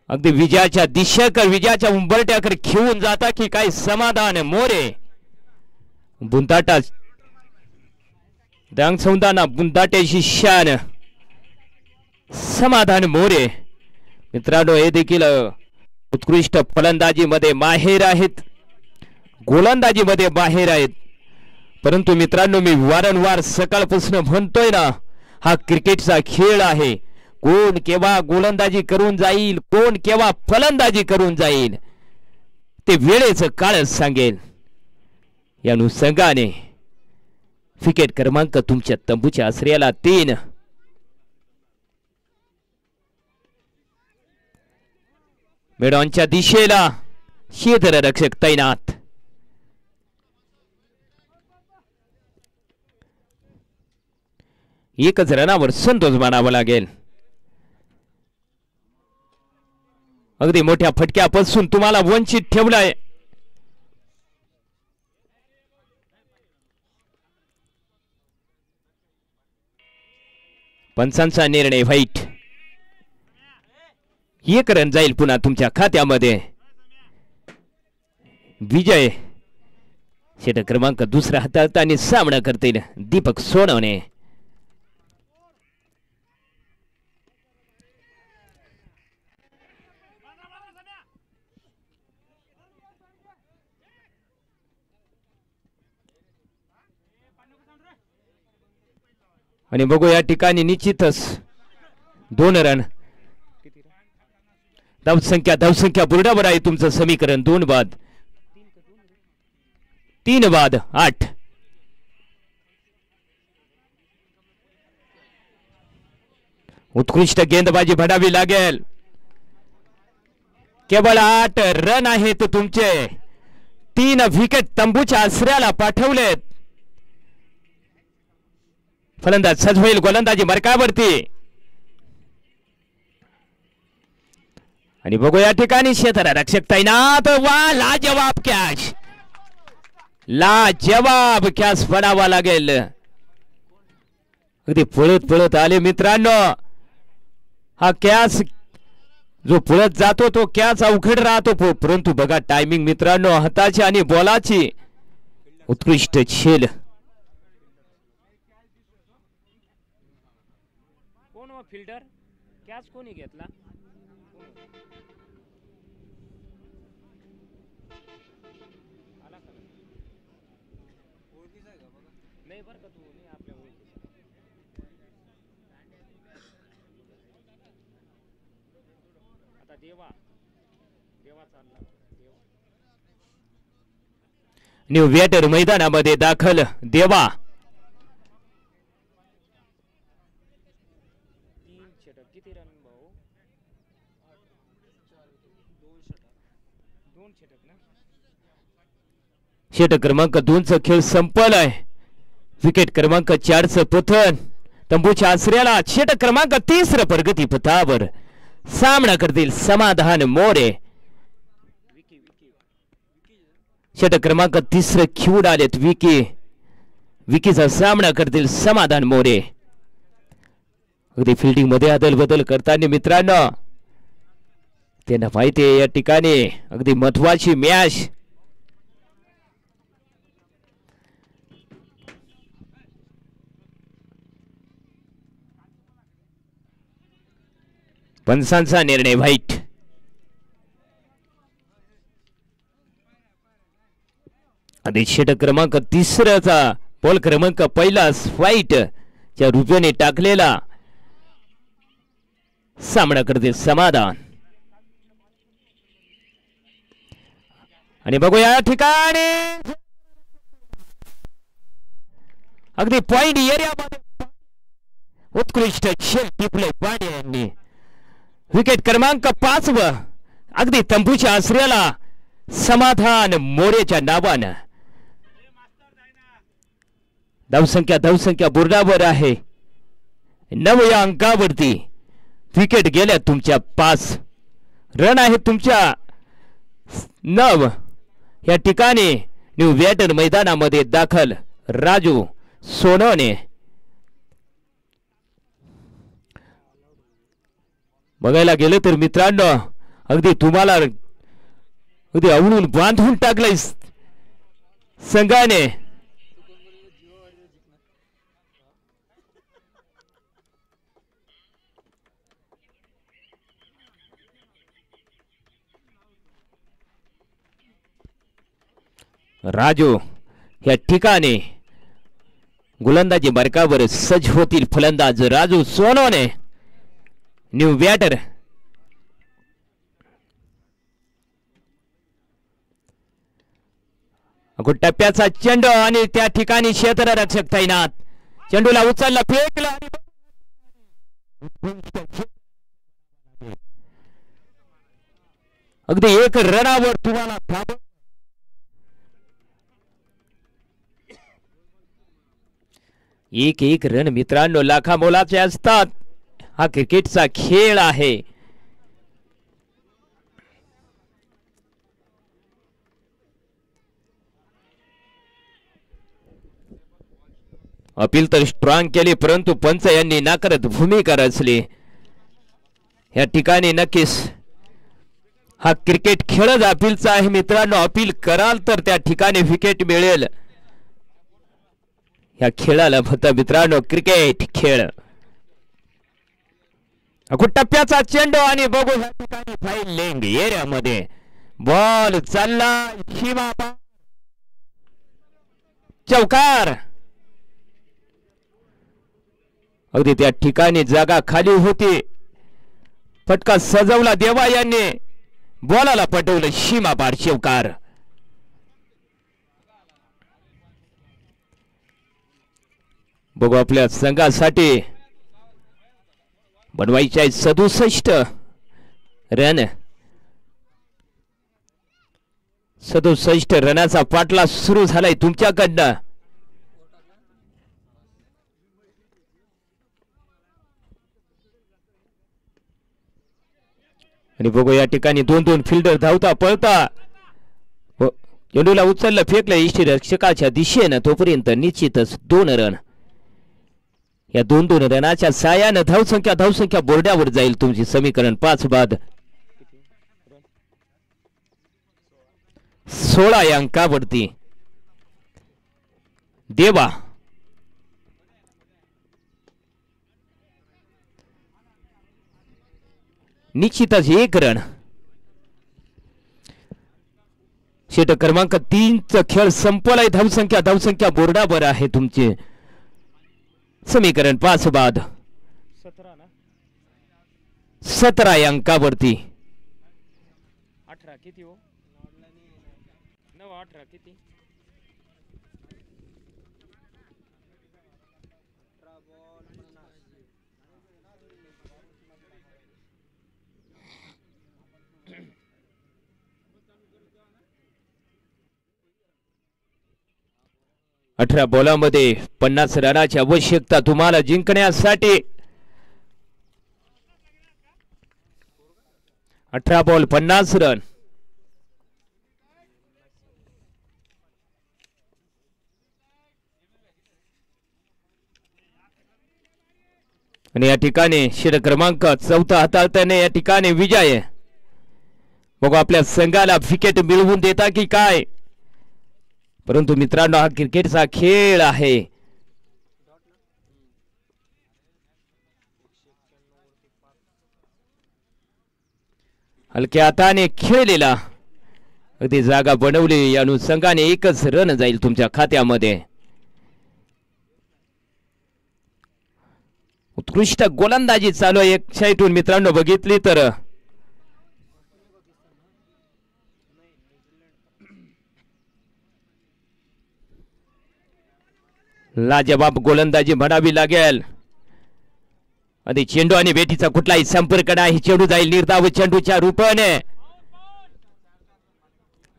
अगदी विजयाच्या दिशेकडे, विजयाच्या उंबरट्याकडे घेऊन जाता की काय समाधान मोरे. बुंदाटा दांग सौंदाना बुंदाट्याची शान समाधान मोरे. मित्रांनो हे देखील उत्कृष्ट फलंदाजीमध्ये माहेर आहेत, गोलंदाजीमध्ये माहेर आहेत. परंतु मित्रांनो मी वारंवार सकाळपासून म्हणतोय ना, हा क्रिकेटचा खेळ आहे. कोण केव्हा गोलंदाजी करून जाईल, कोण केव्हा फलंदाजी करून जाईल ते वेळेचं काळच सांगेल. या अनुषंगाने विकेट क्रमांक तुमच्या तंबूच्या आसऱ्याला 3. मेडॉनच्या दिशेला क्षेत्ररक्षक तैनात. एकच रनावर संतोष मानावा लागेल. अगदी मोठ्या फटक्यापासून तुम्हाला वंचित ठेवलाय. पंचांचा निर्णय व्हाईट. 1 रन जाईल पुन्हा तुमच्या खात्यामध्ये. विजय षटक क्रमांक 2 हाताळताना सामना करतील दीपक सोनवणे. आणि बघू या ठिकाणी निश्चितच 2 रन. धावसंख्या बुरडावर आहे तुमचं समीकरण. 2 बाद 3 बाद 8. उत्कृष्ट गेंदबाजी भरावी लागेल. केवळ 8 रन आहेत तुमचे. 3 विकेट तंबूच्या आसऱ्याला पाठवलेत. फलंदाज सज्ज होईल गोलंदाजी मार्कावरती. आणि बघू या ठिकाणी क्षेत्ररक्षक तैनात. वा लाजवाब कॅच. लाजवाब कॅच म्हणावा लागेल. अगदी पळत आले मित्रांनो. हा कॅच जो पळत जातो तो कॅच अवघड राहतो. परंतु बघा टायमिंग मित्रांनो हाताची आणि बॉलाची. उत्कृष्ट खेळ. फिल्डर कॅच कोणी घेतला. नाही बरं का तू नाही आपल्या आता देवा चालला. न्यू वेटर मैदानामध्ये दाखल. देवा किती रन भाऊ. 2 षटक ना. षटक क्रमांक 2चा खेळ संपलाय. विकेट क्रमांक 4चं पतन तंबूच्या आसऱ्याला. षटक क्रमांक 3 प्रगती पथावर सामना करतील समाधान मोरे. षटक क्रमांक 3 खेळून आलेत विकीचा सामना करतील समाधान मोरे. अगदी फिल्डिंग मध्ये अदल बदल करताना मित्रांनो त्यांना माहिती आहे या ठिकाणी अगदी महत्वाची मॅच. पंचांचा निर्णय व्हाईट. आधी षटक क्रमांक 3चा बॉल क्रमांक 1 व्हाईट च्या रुपयाने टाकलेला सामना करते समाधान. आणि बघू या ठिकाणी अगदी पॉइंट एरियामध्ये उत्कृष्ट खेळ टिपले पांडे यांनी. विकेट क्रमांक 5 अगदी तंबूच्या आसऱ्याला समाधान मोरेच्या नावानं. धावसंख्या बोर्डावर आहे 9 या अंकावरती. विकेट गेल्या तुमच्या 5. रन आहेत तुमच्या 9. या ठिकाणी न्यू वेटर मैदानामध्ये दाखल राजू सोनवणे. बघायला गेलं तर मित्रांनो अगदी तुम्हाला अगदी आवळून बांधून टाकलंय संघाने. राजू या ठिकाणी गोलंदाजी मार्कावर सज्ज होतील फलंदाज राजू सोनवणे. न्यू बॅटर टप्प्याचा चेंडू आणि त्या ठिकाणी क्षेत्ररक्षक तैनात. चेंडूला उचलला फेकला. अगदी 1 रनावर तुम्हाला थांब. एक रन मित्रांनो लाखा मोलाचे असतात. हा क्रिकेटचा खेळ आहे. अपील तर स्ट्रॉंग केली परंतु पंच यांनी नाकारत भूमिका रचली. या ठिकाणी नक्कीच हा क्रिकेट खेळच अपीलचा आहे मित्रांनो. अपील कराल तर त्या ठिकाणी विकेट मिळेल. या खेळाला म्हणतात मित्रांनो क्रिकेट खेळ. टप्प्याचा चेंडू आणि बघू या ठिकाणी फाईलिंग एरियामध्ये बॉल चालला सीमा पार चौकार. अगदी त्या ठिकाणी जागा खाली होती. फटका सजवला देवा यांनी बॉलाला पटवलं सीमा पार चौकार. बघू आपल्या संघासाठी बनवायचे 67 रन. 67 रनाचा पाठला सुरू झालाय तुमच्याकडनं. आणि बघू या ठिकाणी 2-2 फिल्डर धावता पळता चेंडूला उचललं फेकलं यष्टीरक्षकाच्या दिशेनं. तोपर्यंत निश्चितच 2 रन. या 2-2 रनाच्या सायानं धावसंख्या बोर्डावर जाईल तुमची. समीकरण 5 बाद 16 या अंकावरती देवा. निश्चितच 1 रन. षटक क्रमांक 3 चा खेळ संपलाय. धावसंख्या बोर्डावर आहे तुमचे. समीकरण 5 बाद 17 या अंकावरती 18 किती हो 9 18 किती 18 बॉलामध्ये 50 रनाची आवश्यकता तुम्हाला जिंकण्यासाठी. 18 बॉल 50 रन. आणि या ठिकाणी षटक क्रमांक 4 हाताळताना या ठिकाणी विजय. बघू आपल्या संघाला विकेट मिळवून देता की काय. परंतु मित्रांनो हा क्रिकेटचा खेळ आहे. हलक्या हाताने खेळलेला अगदी जागा बनवली. या अनुषंगाने 1च रन जाईल तुमच्या खात्यामध्ये. उत्कृष्ट गोलंदाजी चालू आहे एक साईडून मित्रांनो बघितली तर. लाजवाब गोलंदाजी म्हणावी लागेल. आणि चेंडू आणि बेटीचा कुठलाही संपर्क नाही. चेंडू जाईल निर्धाव चेंडूच्या रूपाने.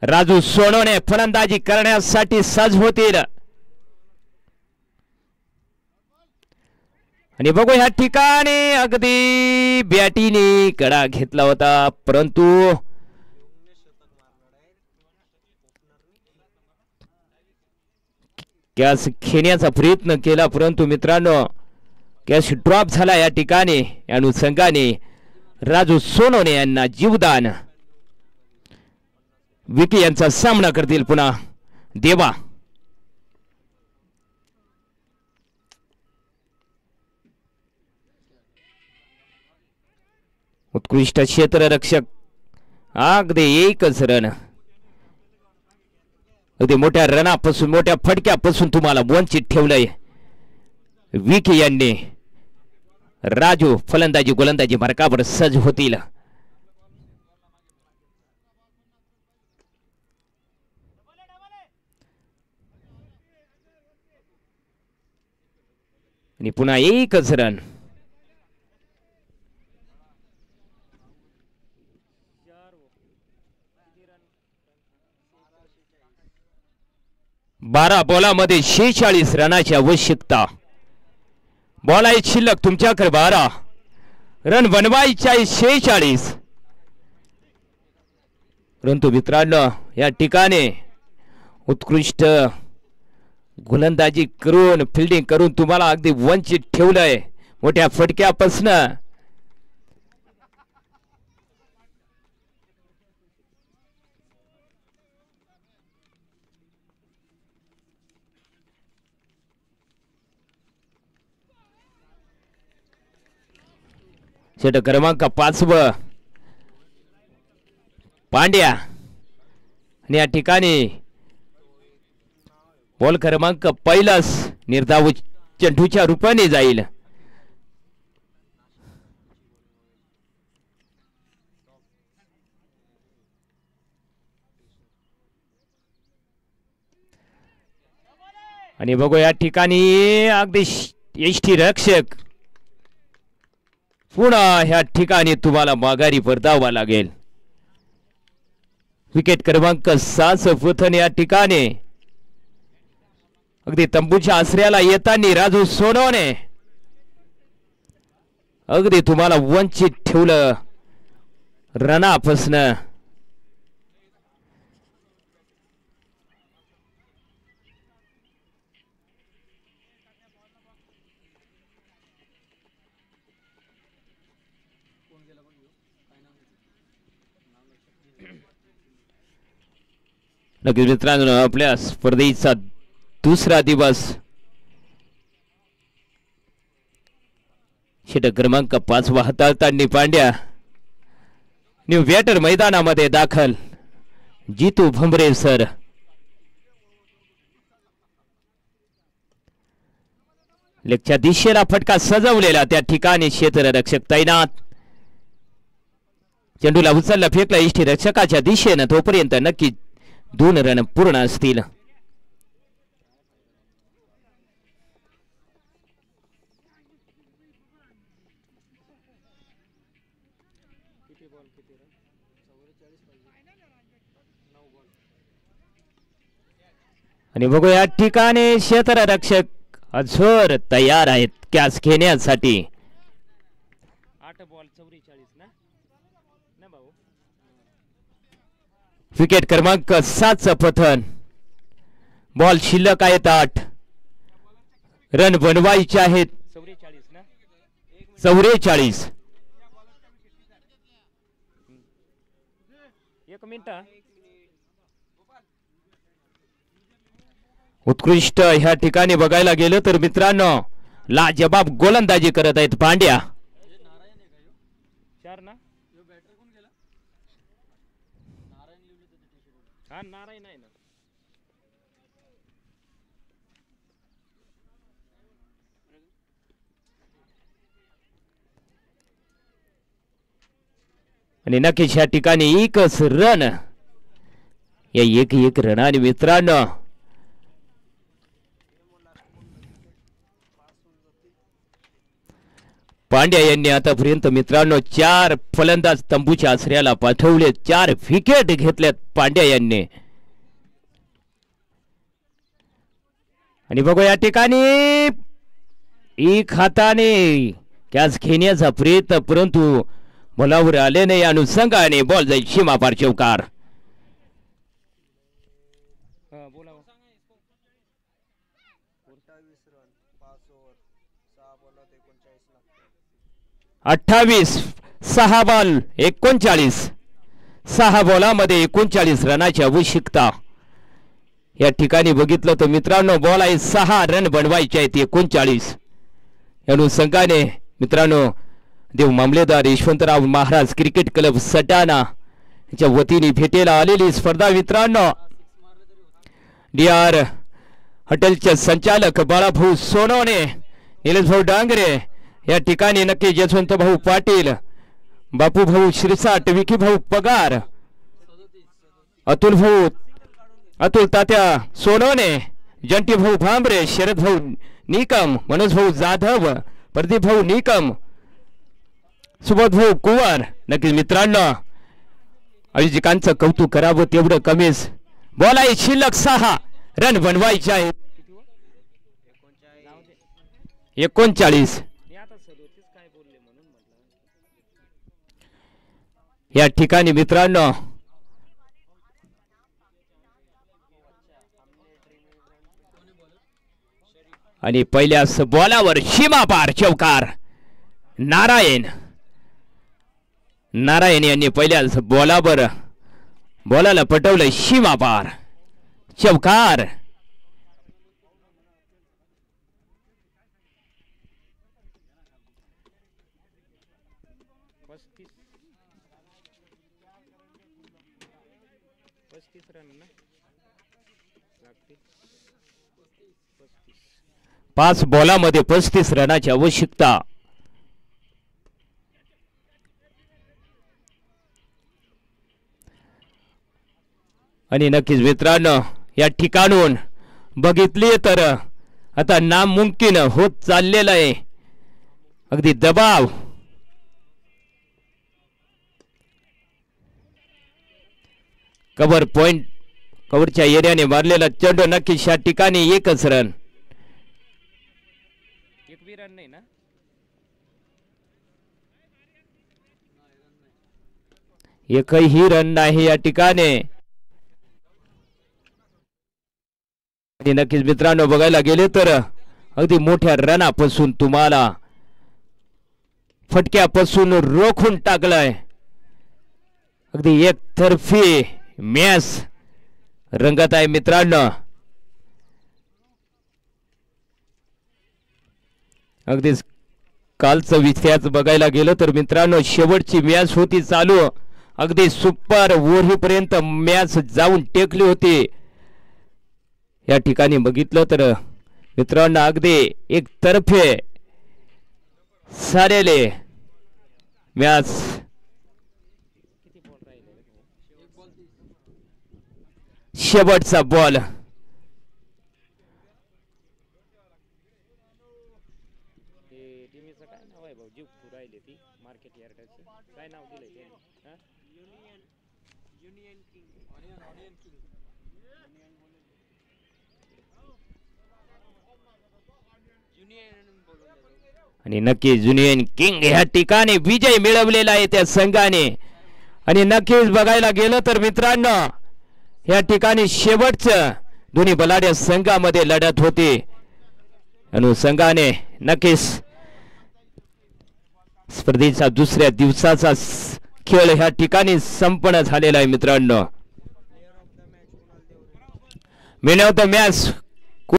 राजू सोनवणे फलंदाजी करण्यासाठी सज्ज होतील. आणि बघू ह्या ठिकाणी अगदी बॅटीने कडा घेतला होता परंतु कॅच खेळण्याचा प्रयत्न केला परंतु मित्रांनो कॅच ड्रॉप झाला. या ठिकाणी या अनुषंगाने राजू सोनवणे यांना जीवदान. विकी यांचा सामना करतील पुन्हा देवा. उत्कृष्ट क्षेत्ररक्षक अगदी 1च रन. अगदी मोठ्या रनापासून मोठ्या फटक्यापासून तुम्हाला वंचित ठेवलंय विकी यांनी. राजू फलंदाजी गोलंदाजी मार्गावर सज्ज होतील. आणि पुन्हा 1च रन. बारा बॉलामध्ये 46 रनाची आवश्यकता. बॉल आहे शिल्लक तुमच्याकडे 12 रन बनवायचे 46. परंतु मित्रांनो या ठिकाणी उत्कृष्ट गोलंदाजी करून फिल्डिंग करून तुम्हाला अगदी वंचित ठेवलंय मोठ्या फटक्यापासून. षटक क्रमांक 5 पांड्या आणि या ठिकाणी बॉल क्रमांक पहिलाच निर्धाव चेंडूच्या रूपाने जाईल. आणि बघू या ठिकाणी अगदी यष्टी रक्षक पुन्हा ह्या ठिकाणी तुम्हाला माघारी परतावा लागेल. विकेट क्रमांक 6 पथन या ठिकाणी अगदी तंबूच्या आसऱ्याला येताना राजू सोनवणे अगदी तुम्हाला वंचित ठेवलं रनापासून. नक्कीच मित्रांनो आपल्या स्पर्धेचा दुसरा दिवस षटक क्रमांक 5 हाताळताना पांड्या न्यू बॅटर मैदानामध्ये दाखल जितू भंबरे सर. लेगच्या दिशेला फटका सजवलेला त्या ठिकाणी क्षेत्ररक्षक तैनात. चेंडूला उचलला फेकला इष्टी रक्षकाच्या दिशेनं तोपर्यंत नक्की 2 रन पूर्ण असतील. आणि बघू या ठिकाणी क्षेत्ररक्षक अझोर तयार आहेत कॅच घेण्यासाठी. 8 बॉल 44 ना भाऊ. विकेट क्रमांक 7 पथन. बॉल शिल्लक आहेत 8. रन बनवायचे आहेत 44 ना. 44. 1 मिनिट. उत्कृष्ट ह्या ठिकाणी बघायला गेलं तर मित्रांनो लाजबाब गोलंदाजी करत आहेत पांड्या. 4 ना. हा नारायण आहे ना. आणि नक्कीच ह्या ठिकाणी एकच रन या एक रनाने मित्रांनो पांड्या यांनी आतापर्यंत मित्रांनो 4 फलंदाज तंबूच्या आसऱ्याला पाठवले. 4 विकेट घेतल्यात पांड्या यांनी. आणि बघू या ठिकाणी एक हाताने कॅच घेण्याचा प्रयत्न परंतु बॉलावर आले नाही. अनुषंगाने बॉल जाईल सीमापार चौकार. बोला 28 6 बॉल 39. 6 बॉलामध्ये 39 रनाची आवश्यकता. या ठिकाणी बघितलं तर मित्रांनो बॉल आहे 6 रन बनवायचे आहेत 39. या अनुषंगाने मित्रांनो देव मामलेदार यशवंतराव महाराज क्रिकेट क्लब सटाणा यांच्या वतीने भेटेला आलेली स्पर्धा मित्रांनो DR हॉटेलचे संचालक बाळाभाऊ सोनवणे, निलेशभाऊ डांगरे या ठिकाणी नक्की जसवंत भाऊ पाटील, बापू भाऊ श्रीसाट, विकी भाऊ पगार, अतुल तात्या सोनवणे, जंटी भाऊ भांबरे, शरद भाऊ निकम, मनोज भाऊ जाधव, प्रदीप भाऊ निकम, सुबोध भाऊ कुंवर. नक्की मित्रांनो आयोजकांचं कौतुक करावं तेवढं कमीच. बॉल आहे शिल्लक 6 रन बनवायचे आहेत 39. या ठिकाणी मित्रांनो आणि पहिल्याच बॉलावर सीमा पार चौकार. नारायण यांनी पहिल्याच बॉलाला पटवलं सीमा पार चौकार. रन ना लागते. 5 बॉलामध्ये 35 रनाची आवश्यकता. आणि नक्कीच मित्रांनो या ठिकाणून बघितली तर आता नामुमकिन होत चाललेलं आहे. अगदी दबाव. कव्हरच्या एरियाने मारलेला चेंडू नक्कीच या ठिकाणी एकच रन. एक भी रन नाही ना. एकही रन नाही या ठिकाणी. आणि नक्कीच मित्रांनो बघायला गेले तर अगदी मोठ्या रनापासून तुम्हाला फटक्यापासून रोखून टाकलंय. अगदी एकतर्फी मॅच रंगत आहे मित्रांनो. अगदी कालचं विषयाच बघायला गेलं तर मित्रांनो शेवटची मॅच होती चालू. अगदी सुपर ओव्हरपर्यंत मॅच जाऊन टेकली होती. या ठिकाणी बघितलं तर मित्रांनो अगदी एकतर्फे सारेले मॅच. शेवटचा बॉल. टीमचं काय नाव आहे भाऊ जीव राहिले ती मार्केट यार्डाची काय नाव दिलंय त्यांनी. Union king. आणि नक्कीच युनियन किंग ह्या ठिकाणी विजय मिळवलेला आहे त्या संघाने. आणि नक्कीच बघायला गेलं तर मित्रांनो या ठिकाणी शेवटचं दोन्ही बलाढ्य संघामध्ये लढत होती. आणि संघाने नक्कीच स्पर्धेचा दुसऱ्या दिवसाचा खेळ ह्या ठिकाणी संपन्न झालेला आहे मित्रांनो. Man of the match